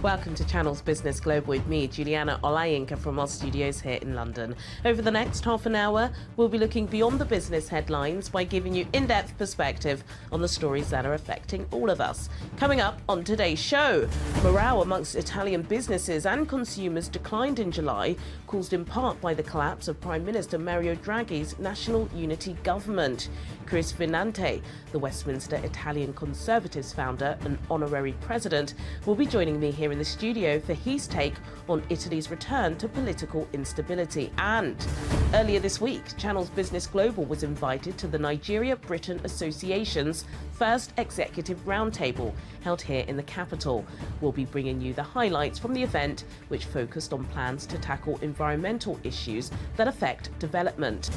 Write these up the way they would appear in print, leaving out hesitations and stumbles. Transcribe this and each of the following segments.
Welcome to Channel's Business Global with me, Juliana Olayinka from our studios here in London. Over the next half an hour, we'll be looking beyond the business headlines by giving you in-depth perspective on the stories that are affecting all of us. Coming up on today's show, morale amongst Italian businesses and consumers declined in July, caused in part by the collapse of Prime Minister Mario Draghi's National Unity Government. Chris Vinante, the Westminster Italian Conservatives founder and honorary president, will be joining me here in the studio for his take on Italy's return to political instability. And earlier this week, Channel's Business Global was invited to the Nigeria-Britain Association's first executive roundtable held here in the capital. We'll be bringing you the highlights from the event, which focused on plans to tackle environmental issues that affect development.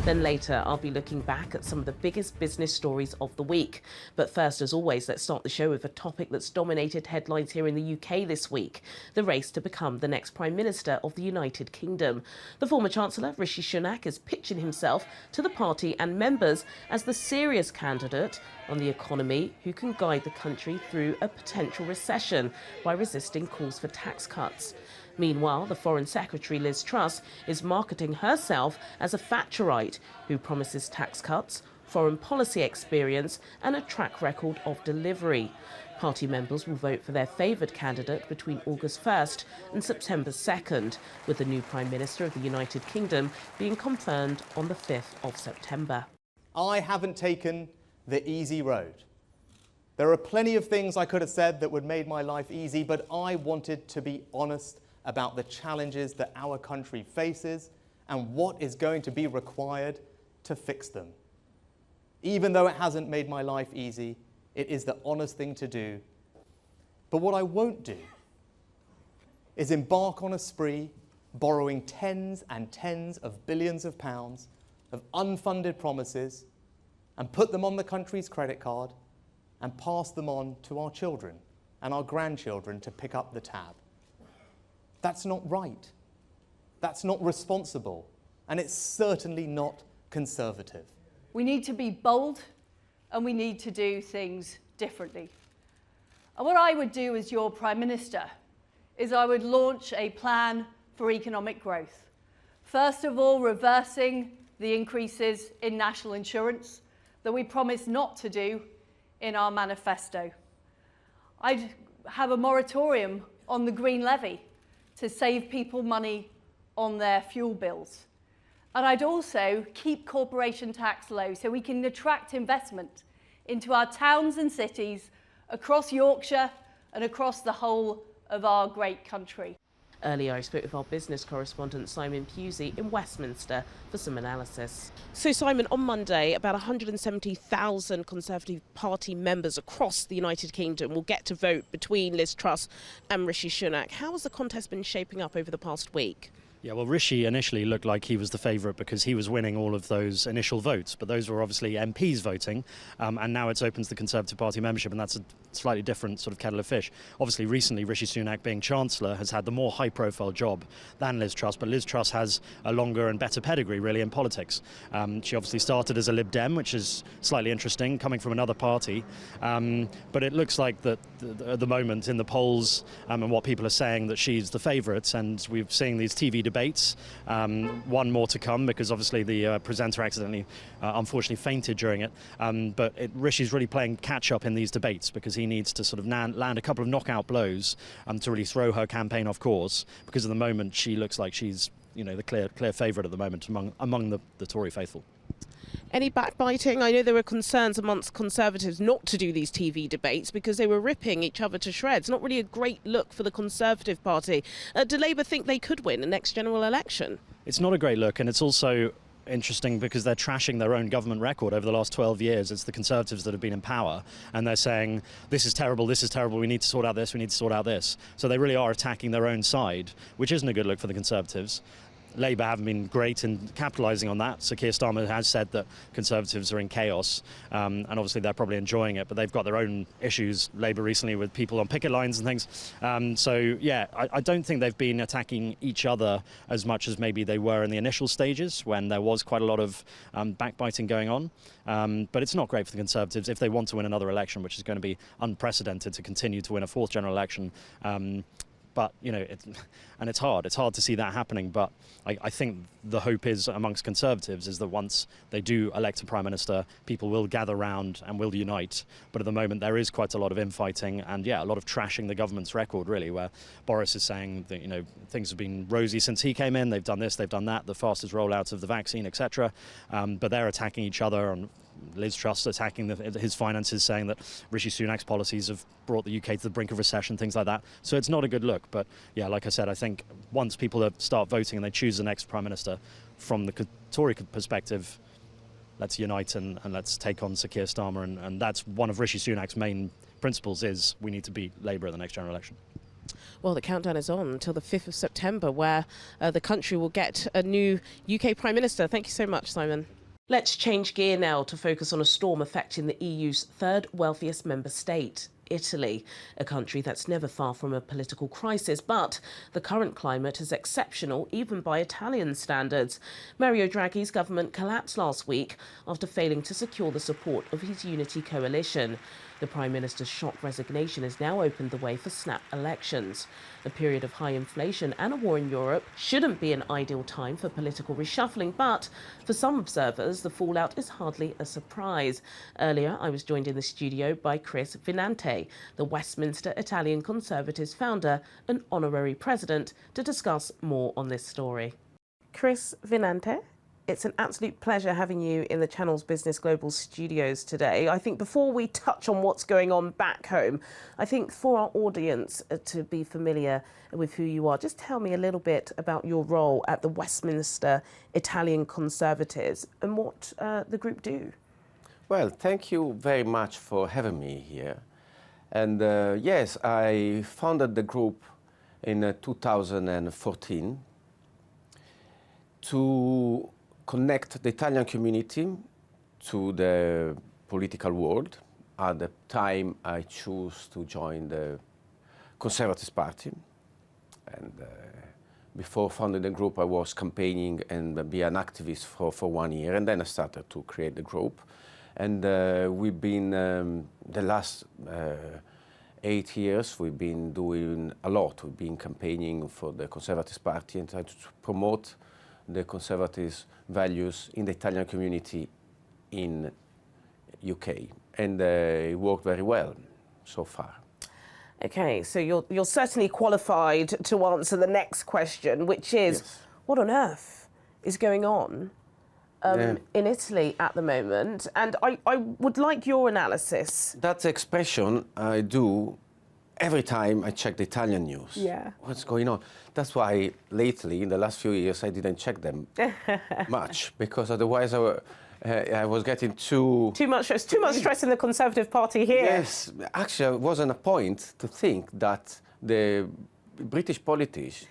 Then later, I'll be looking back at some of the biggest business stories of the week. But first, as always, let's start the show with a topic that's dominated headlines here in the UK this week: the race to become the next Prime Minister of the United Kingdom. The former Chancellor, Rishi Sunak, is pitching himself to the party and members as the serious candidate on the economy who can guide the country through a potential recession by resisting calls for tax cuts. Meanwhile, the Foreign Secretary Liz Truss is marketing herself as a Thatcherite who promises tax cuts, foreign policy experience and a track record of delivery. Party members will vote for their favoured candidate between August 1st and September 2nd, with the new Prime Minister of the United Kingdom being confirmed on the 5th of September. I haven't taken the easy road. There are plenty of things I could have said that would have made my life easy, but I wanted to be honest about the challenges that our country faces and what is going to be required to fix them. Even though it hasn't made my life easy, it is the honest thing to do. But what I won't do is embark on a spree borrowing tens and tens of billions of pounds of unfunded promises and put them on the country's credit card and pass them on to our children and our grandchildren to pick up the tab. That's not right. That's not responsible. And it's certainly not conservative. We need to be bold and we need to do things differently. And what I would do as your Prime Minister is I would launch a plan for economic growth. First of all, reversing the increases in national insurance that we promised not to do in our manifesto. I'd have a moratorium on the Green Levy to save people money on their fuel bills. And I'd also keep corporation tax low so we can attract investment into our towns and cities across Yorkshire and across the whole of our great country. Earlier, I spoke with our business correspondent Simon Pusey in Westminster for some analysis. So, Simon, on Monday, about 170,000 Conservative Party members across the United Kingdom will get to vote between Liz Truss and Rishi Sunak. How has the contest been shaping up over the past week? Yeah, well, Rishi initially looked like he was the favourite because he was winning all of those initial votes, but those were obviously MPs voting, and now it's open to the Conservative Party membership, and that's a slightly different sort of kettle of fish. Obviously, recently, Rishi Sunak, being Chancellor, has had the more high-profile job than Liz Truss, but Liz Truss has a longer and better pedigree, really, in politics. She obviously started as a Lib Dem, which is slightly interesting, coming from another party, but it looks like that at the moment in the polls and what people are saying that she's the favourite, and we're seeing these TV debates, one more to come because obviously the presenter accidentally, unfortunately, fainted during it. But Rishi's really playing catch up in these debates because he needs to sort of land a couple of knockout blows to really throw her campaign off course. Because at the moment she looks like she's, you know, the clear favourite at the moment among the Tory faithful. Any backbiting? I know there were concerns amongst Conservatives not to do these TV debates because they were ripping each other to shreds. Not really a great look for the Conservative Party. Do Labour think they could win the next general election? It's not a great look, and it's also interesting because they're trashing their own government record over the last 12 years. It's the Conservatives that have been in power, and they're saying, this is terrible, we need to sort out this, we need to sort out this. So they really are attacking their own side, which isn't a good look for the Conservatives. Labour haven't been great in capitalising on that. So Keir Starmer has said that Conservatives are in chaos, and obviously they're probably enjoying it, but they've got their own issues, Labour recently, with people on picket lines and things. So yeah, I don't think they've been attacking each other as much as maybe they were in the initial stages when there was quite a lot of backbiting going on. But it's not great for the Conservatives if they want to win another election, which is going to be unprecedented to continue to win a fourth general election. But, you know, and it's hard. It's hard to see that happening. But I think the hope is amongst Conservatives is that once they do elect a Prime Minister, people will gather round and will unite. But at the moment, there is quite a lot of infighting and, yeah, a lot of trashing the government's record, really, where Boris is saying that, you know, things have been rosy since he came in. They've done this, they've done that, the fastest rollout of the vaccine, etc. But they're attacking each other on Liz Truss attacking his finances, saying that Rishi Sunak's policies have brought the UK to the brink of recession, things like that. So it's not a good look. But yeah, like I said, I think once people start voting and they choose the next Prime Minister, from the Tory perspective, let's unite and let's take on Sir Keir Starmer. And that's one of Rishi Sunak's main principles, is we need to beat Labour at the next general election. Well, the countdown is on until the 5th of September, where the country will get a new UK Prime Minister. Thank you so much, Simon. Let's change gear now to focus on a storm affecting the EU's third wealthiest member state, Italy, a country that's never far from a political crisis, but the current climate is exceptional even by Italian standards. Mario Draghi's government collapsed last week after failing to secure the support of his unity coalition. The Prime Minister's shock resignation has now opened the way for snap elections. A period of high inflation and a war in Europe shouldn't be an ideal time for political reshuffling, but for some observers, the fallout is hardly a surprise. Earlier, I was joined in the studio by Chris Vinante, the Westminster Italian Conservatives founder and honorary president, to discuss more on this story. Chris Vinante, it's an absolute pleasure having you in the Channel's Business Global studios today. I think before we touch on what's going on back home, I think for our audience to be familiar with who you are, just tell me a little bit about your role at the Westminster Italian Conservatives and what the group do. Well, thank you very much for having me here. And yes, I founded the group in 2014 to connect the Italian community to the political world. At the time, I chose to join the Conservative Party. And before founding the group, I was campaigning and be an activist for 1 year. And then I started to create the group. And we've been, the last 8 years, we've been doing a lot. We've been campaigning for the Conservative Party and trying to promote the Conservative values in the Italian community in UK. And it worked very well so far. Okay, so you're certainly qualified to answer the next question, which is, Yes. What on earth is going on in Italy at the moment? And I would like your analysis. That expression I do every time I check the Italian news. Yeah. What's going on? That's why lately, in the last few years, I didn't check them much, because otherwise I was getting too Too much stress in the Conservative Party here. Yes, actually, it wasn't a point to think that the British politics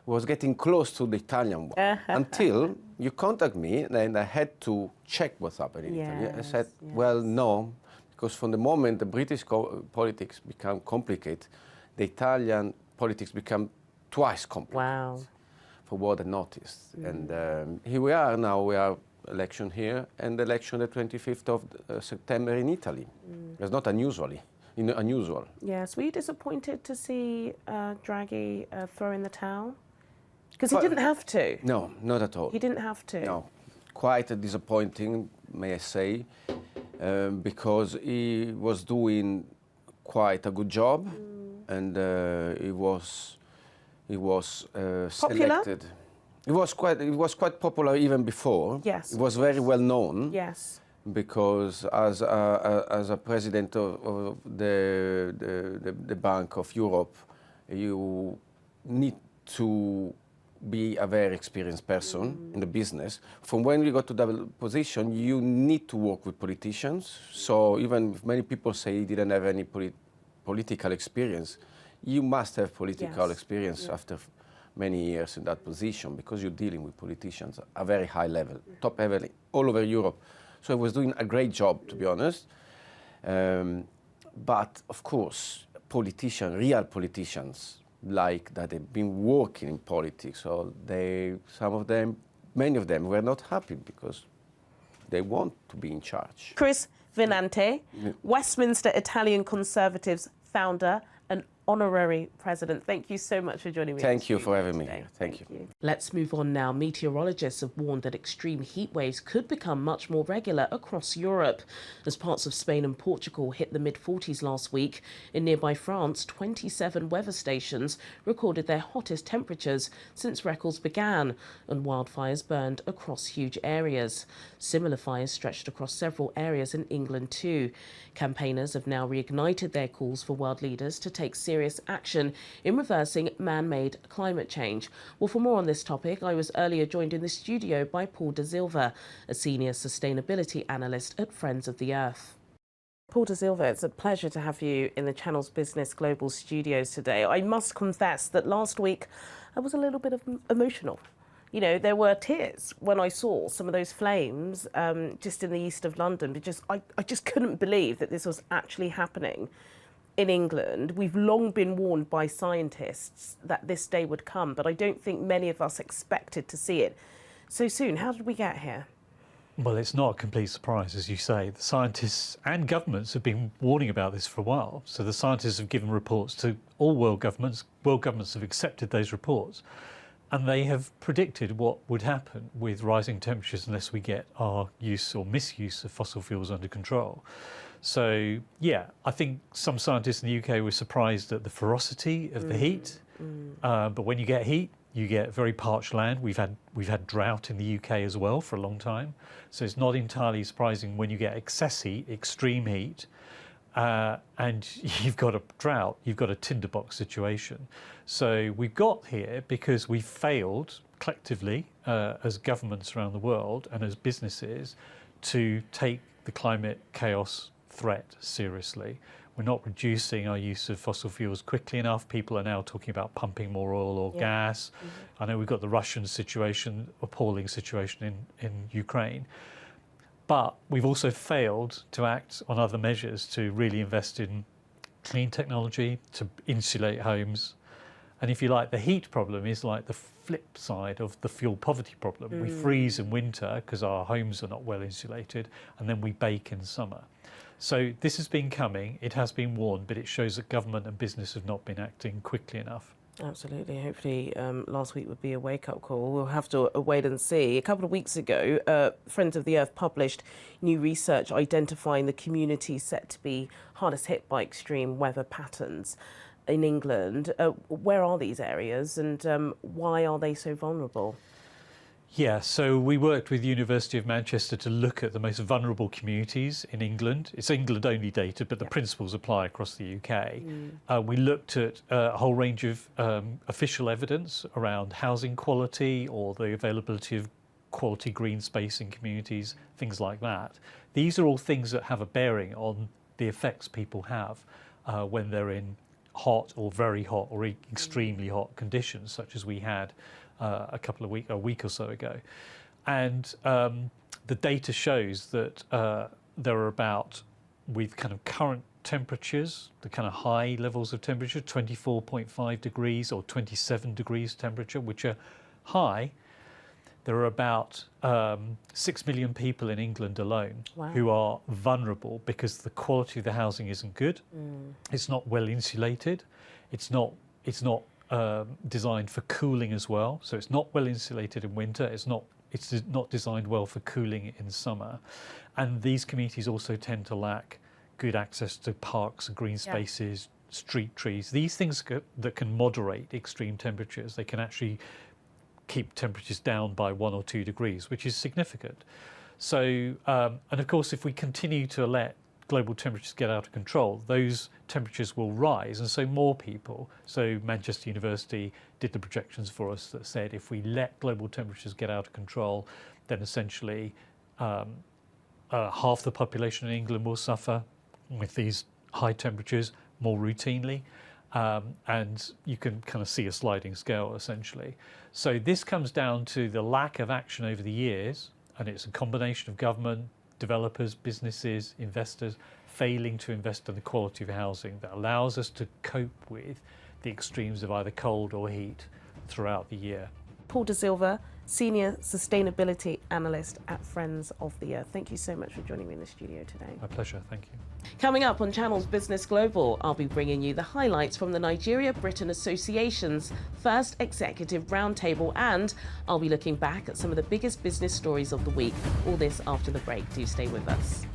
was getting close to the Italian one until you contact me, and I had to check what's happening in Italy. I said, well, no, because from the moment the British politics become complicated, the Italian politics become twice complicated. Wow. For what I noticed. And here we are now, we are election here and election the 25th of September in Italy. It's not unusual. Yes, were you disappointed to see Draghi throw in the towel? Because he didn't have to. No, not at all. He didn't have to. No, quite disappointing, may I say, because he was doing quite a good job, and he was selected. It was quite popular even before. Yes. It was very well known. Yes. Because as a president of the Bank of Europe, you need to be a very experienced person in the business. From when you got to that position, you need to work with politicians. So even if many people say you didn't have any political experience, you must have political experience after many years in that position because you're dealing with politicians at a very high level, top level, all over Europe. So I was doing a great job, to be honest. But of course, politicians, real politicians, like that they've been working in politics, so some of them, many of them were not happy because they want to be in charge. Chris Vinante, Westminster Italian Conservatives founder and honorary president. Thank you so much for joining me. Thank you for having me here. Thank you. Let's move on now. Meteorologists have warned that extreme heat waves could become much more regular across Europe. As parts of Spain and Portugal hit the mid-40s last week, in nearby France, 27 weather stations recorded their hottest temperatures since records began, and wildfires burned across huge areas. Similar fires stretched across several areas in England too. Campaigners have now reignited their calls for world leaders to take serious action in reversing man-made climate change. Well, for more on this topic, I was earlier joined in the studio by Paul De Silva, a senior sustainability analyst at Friends of the Earth. Paul De Silva, it's a pleasure to have you in the Channel's Business Global studios today. I must confess that last week I was a little bit emotional. You know, there were tears when I saw some of those flames just in the east of London, because I just couldn't believe that this was actually happening in England. We've long been warned by scientists that this day would come, but I don't think many of us expected to see it so soon. How did we get here? Well, it's not a complete surprise, as you say. The scientists and governments have been warning about this for a while. So the scientists have given reports to all world governments. World governments have accepted those reports. And they have predicted what would happen with rising temperatures unless we get our use or misuse of fossil fuels under control. So, yeah, I think some scientists in the UK were surprised at the ferocity of the heat. But when you get heat, you get very parched land. We've had drought in the UK as well for a long time. So it's not entirely surprising when you get excess heat, extreme heat, and you've got a drought, you've got a tinderbox situation. So we've got here because we failed collectively as governments around the world and as businesses to take the climate chaos threat seriously. We're not reducing our use of fossil fuels quickly enough. People are now talking about pumping more oil or gas. I know we've got the Russian situation, appalling situation in Ukraine. But we've also failed to act on other measures to really invest in clean technology, to insulate homes. And if you like, the heat problem is like the flip side of the fuel poverty problem. We freeze in winter because our homes are not well insulated, and then we bake in summer. So this has been coming, it has been warned, but it shows that government and business have not been acting quickly enough. Absolutely. Hopefully last week would be a wake-up call. We'll have to wait and see. A couple of weeks ago, Friends of the Earth published new research identifying the communities set to be hardest hit by extreme weather patterns in England. Where are these areas, and why are they so vulnerable? Yeah, so we worked with the University of Manchester to look at the most vulnerable communities in England. It's England-only data, but the principles apply across the UK. We looked at a whole range of official evidence around housing quality or the availability of quality green space in communities, things like that. These are all things that have a bearing on the effects people have when they're in hot or very hot or extremely hot conditions, such as we had a week or so ago. And the data shows that there are about, with kind of current temperatures, the kind of high levels of temperature, 24.5 degrees or 27 degrees temperature, which are high, there are about 6 million people in England alone who are vulnerable because the quality of the housing isn't good. It's not well insulated. It's not designed for cooling as well, so it's not well insulated in winter. It's not designed well for cooling in summer, and these communities also tend to lack good access to parks and green spaces, street trees. These things that can moderate extreme temperatures. They can actually keep temperatures down by 1 or 2 degrees, which is significant. So, and of course, if we continue to let global temperatures get out of control, those temperatures will rise, and so more people. So Manchester University did the projections for us that said if we let global temperatures get out of control, then essentially half the population in England will suffer with these high temperatures more routinely, and you can kind of see a sliding scale essentially. So this comes down to the lack of action over the years, and it's a combination of government, developers, businesses, investors failing to invest in the quality of housing that allows us to cope with the extremes of either cold or heat throughout the year. Paul De Silva, Senior Sustainability Analyst at Friends of the Earth. Thank you so much for joining me in the studio today. My pleasure, thank you. Coming up on Channel's Business Global, I'll be bringing you the highlights from the Nigeria-Britain Association's first executive roundtable, and I'll be looking back at some of the biggest business stories of the week. All this after the break. Do stay with us.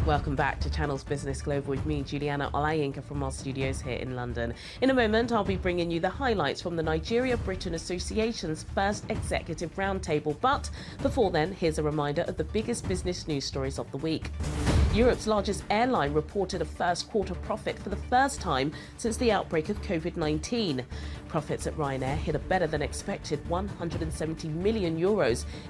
Welcome back to Channel's Business Global with me, Juliana Olayinka, from our studios here in London. In a moment, I'll be bringing you the highlights from the Nigeria-Britain Association's first executive roundtable. But before then, here's a reminder of the biggest business news stories of the week. Europe's largest airline reported a first quarter profit for the first time since the outbreak of COVID-19. Profits at Ryanair hit a better than expected €170 million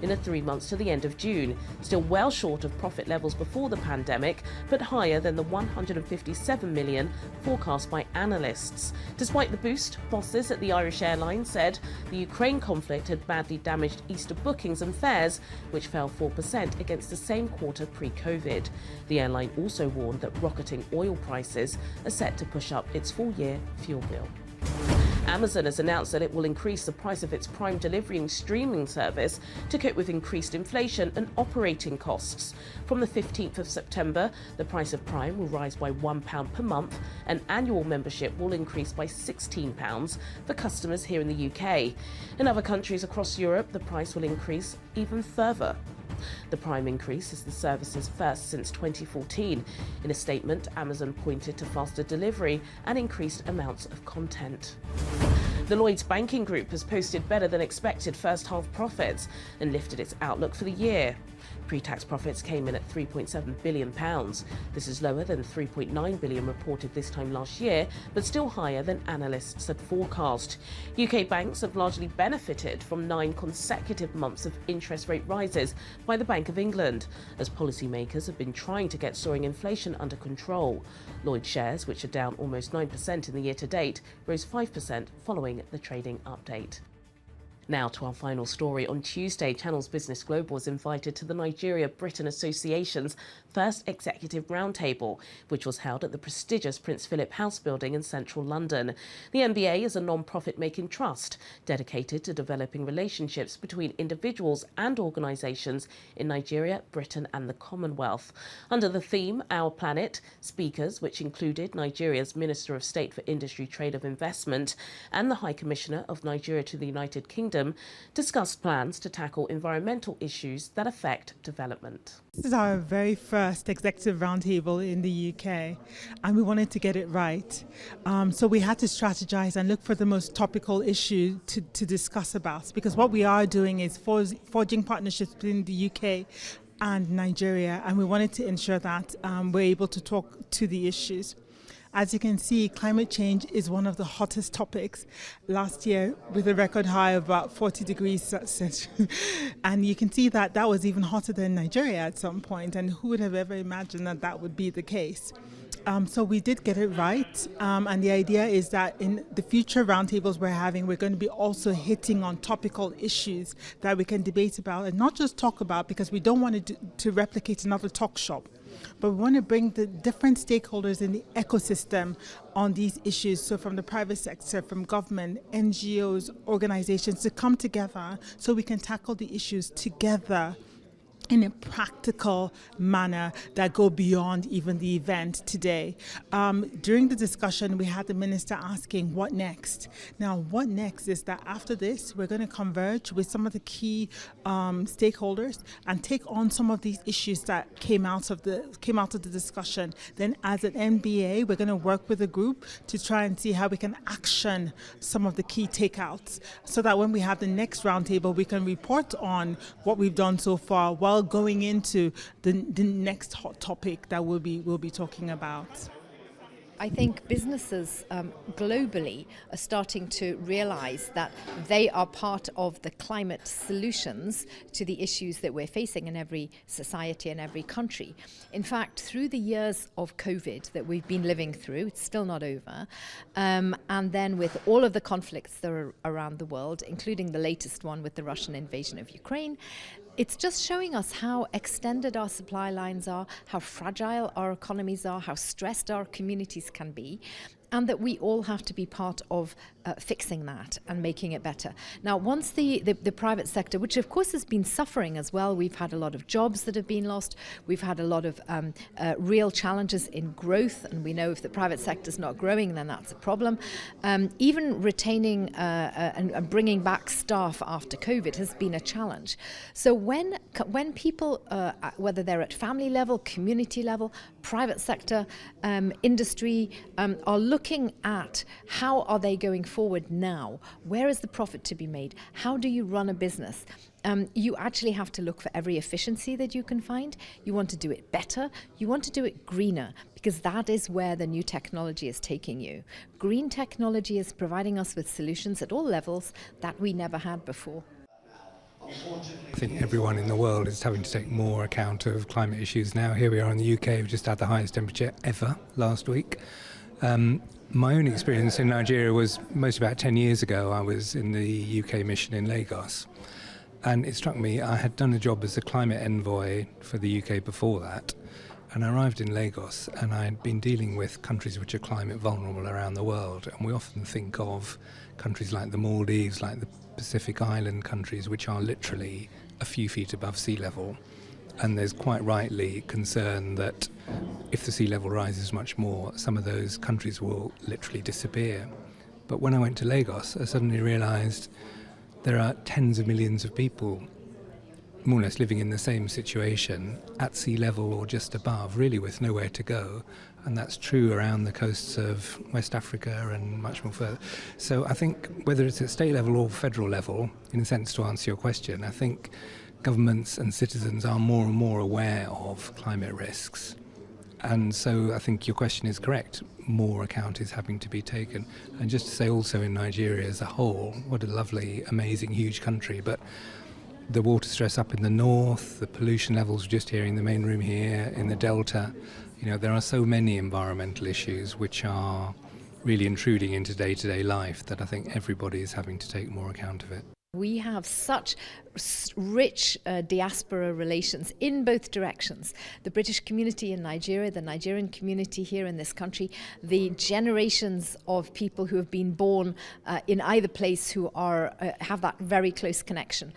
in the 3 months to the end of June, still well short of profit levels before the pandemic, but higher than the $157 million forecast by analysts. Despite the boost, bosses at the Irish airline said the Ukraine conflict had badly damaged Easter bookings and fares, which fell 4% against the same quarter pre-COVID. The airline also warned that rocketing oil prices are set to push up its full-year fuel bill. Amazon has announced that it will increase the price of its Prime delivery and streaming service to cope with increased inflation and operating costs. From the 15th of September, the price of Prime will rise by £1 per month, and annual membership will increase by £16 for customers here in the UK. In other countries across Europe, the price will increase even further. The Prime increase is the service's first since 2014. In a statement, Amazon pointed to faster delivery and increased amounts of content. The Lloyds Banking Group has posted better than expected first half profits and lifted its outlook for the year. Pre-tax profits came in at £3.7 billion. This is lower than £3.9 billion reported this time last year, but still higher than analysts had forecast. UK banks have largely benefited from 9 consecutive months of interest rate rises by the Bank of England, as policymakers have been trying to get soaring inflation under control. Lloyds shares, which are down almost 9% in the year to date, rose 5% following the trading update. Now to our final story. On Tuesday, Channel's Business Global was invited to the Nigeria-Britain Association's first executive roundtable, which was held at the prestigious Prince Philip House building in central London. The NBA is a non-profit making trust dedicated to developing relationships between individuals and organisations in Nigeria, Britain and the Commonwealth. Under the theme, Our Planet, speakers, which included Nigeria's Minister of State for Industry, Trade and Investment and the High Commissioner of Nigeria to the United Kingdom, discussed plans to tackle environmental issues that affect development. This is our very first executive roundtable in the UK, and we wanted to get it right. So we had to strategize and look for the most topical issue to discuss about, because what we are doing is forging partnerships between the UK and Nigeria, and we wanted to ensure that we're able to talk to the issues. As you can see, climate change is one of the hottest topics last year, with a record high of about 40 degrees Celsius. And you can see that that was even hotter than Nigeria at some point, and who would have ever imagined that that would be the case? So we did get it right, and the idea is that in the future roundtables we're having, we're going to be also hitting on topical issues that we can debate about, and not just talk about, because we don't want to replicate another talk shop. But we want to bring the different stakeholders in the ecosystem on these issues, so from the private sector, from government, NGOs, organizations, to come together so we can tackle the issues together in a practical manner that go beyond even the event today. During the discussion, we had the minister asking, what next? Now, what next is that after this, we're going to converge with some of the key stakeholders and take on some of these issues that came out of the discussion. Then as an NBA, we're going to work with a group to try and see how we can action some of the key takeouts, so that when we have the next roundtable, we can report on what we've done so far while going into the next hot topic that we'll be talking about. I think businesses globally are starting to realize that they are part of the climate solutions to the issues that we're facing in every society and every country. In fact, through the years of COVID that we've been living through, it's still not over, and then with all of the conflicts that are around the world, including the latest one with the Russian invasion of Ukraine, it's just showing us how extended our supply lines are, how fragile our economies are, how stressed our communities can be, and that we all have to be part of fixing that and making it better. Now, once the private sector, which of course has been suffering as well, we've had a lot of jobs that have been lost, we've had a lot of real challenges in growth, and we know if the private sector is not growing, then that's a problem. Even retaining and bringing back staff after COVID has been a challenge. So when people, whether they're at family level, community level, private sector, industry, are looking at how are they going forward now? Where is the profit to be made? How do you run a business? You actually have to look for every efficiency that you can find. You want to do it better. You want to do it greener, because that is where the new technology is taking you. Green technology is providing us with solutions at all levels that we never had before. I think everyone in the world is having to take more account of climate issues now. Here we are in the UK, we've just had the highest temperature ever last week. My own experience in Nigeria was most about 10 years ago. I was in the UK mission in Lagos, and it struck me I had done a job as a climate envoy for the UK before that, and I arrived in Lagos and I had been dealing with countries which are climate vulnerable around the world, and we often think of countries like the Maldives, like the Pacific Island countries, which are literally a few feet above sea level. And there's quite rightly concern that if the sea level rises much more, some of those countries will literally disappear. But when I went to Lagos, I suddenly realised there are tens of millions of people more or less living in the same situation at sea level or just above, really with nowhere to go. And that's true around the coasts of West Africa and much more further. So I think whether it's at state level or federal level, in a sense to answer your question, I think governments and citizens are more and more aware of climate risks. And so I think your question is correct. More account is having to be taken. And just to say also in Nigeria as a whole, what a lovely, amazing, huge country. But the water stress up in the north, the pollution levels we're just here in the main room here, in the Delta, you know, there are so many environmental issues which are really intruding into day-to-day life that I think everybody is having to take more account of it. We have such rich diaspora relations in both directions. The British community in Nigeria, the Nigerian community here in this country, the generations of people who have been born in either place who are have that very close connection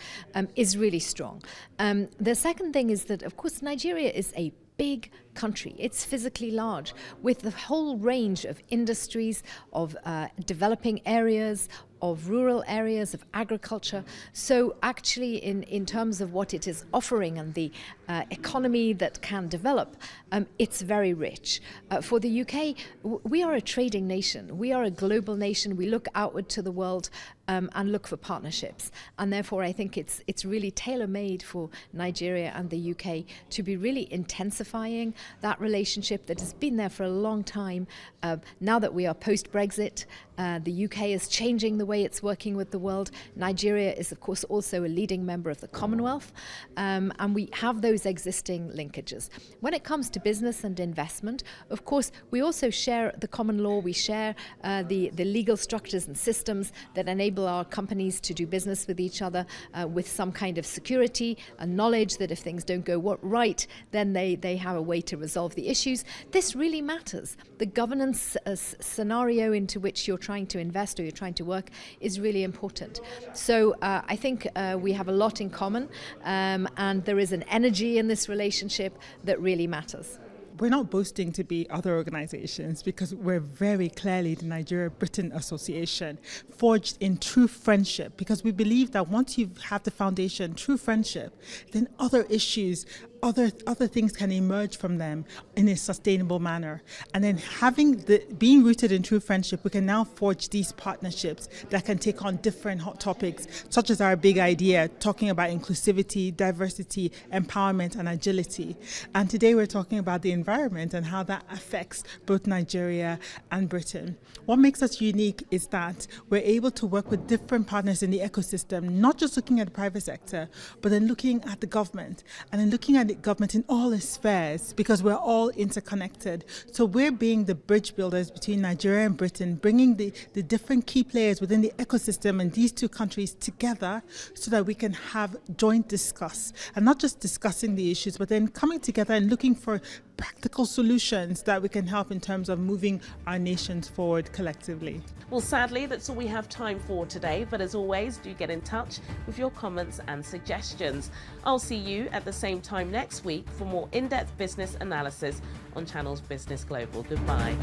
is really strong. The second thing is that, of course, Nigeria is a big country. It's physically large, with the whole range of industries, of developing areas, of rural areas, of agriculture. So actually in terms of what it is offering and the economy that can develop, it's very rich. For the UK, we are a trading nation. We are a global nation. We look outward to the world and look for partnerships. And therefore, I think it's really tailor-made for Nigeria and the UK to be really intensifying that relationship that has been there for a long time. Now that we are post-Brexit, the UK is changing the way it's working with the world. Nigeria is, of course, also a leading member of the Commonwealth, and we have those existing linkages. When it comes to business and investment, of course, we also share the common law. We share the legal structures and systems that enable our companies to do business with each other with some kind of security and knowledge that if things don't go right, then they have a way to resolve the issues. This really matters. The governance scenario into which you're trying to invest or you're trying to work is really important. So I think we have a lot in common, and there is an energy in this relationship that really matters. We're not boasting to be other organizations because we're very clearly the Nigeria-Britain Association, forged in true friendship, because we believe that once you have the foundation, true friendship, then other issues other things can emerge from them in a sustainable manner. And then being rooted in true friendship, we can now forge these partnerships that can take on different hot topics, such as our big idea, talking about inclusivity, diversity, empowerment, and agility. And today we're talking about the environment and how that affects both Nigeria and Britain. What makes us unique is that we're able to work with different partners in the ecosystem, not just looking at the private sector, but then looking at the government, and then looking at the government in all its spheres, because we're all interconnected. So we're being the bridge builders between Nigeria and Britain, bringing the different key players within the ecosystem and these two countries together so that we can have joint discuss, and not just discussing the issues, but then coming together and looking for practical solutions that we can help in terms of moving our nations forward collectively. Well, sadly, that's all we have time for today. But as always, do get in touch with your comments and suggestions. I'll see you at the same time next week for more in-depth business analysis on Channels Business Global. Goodbye.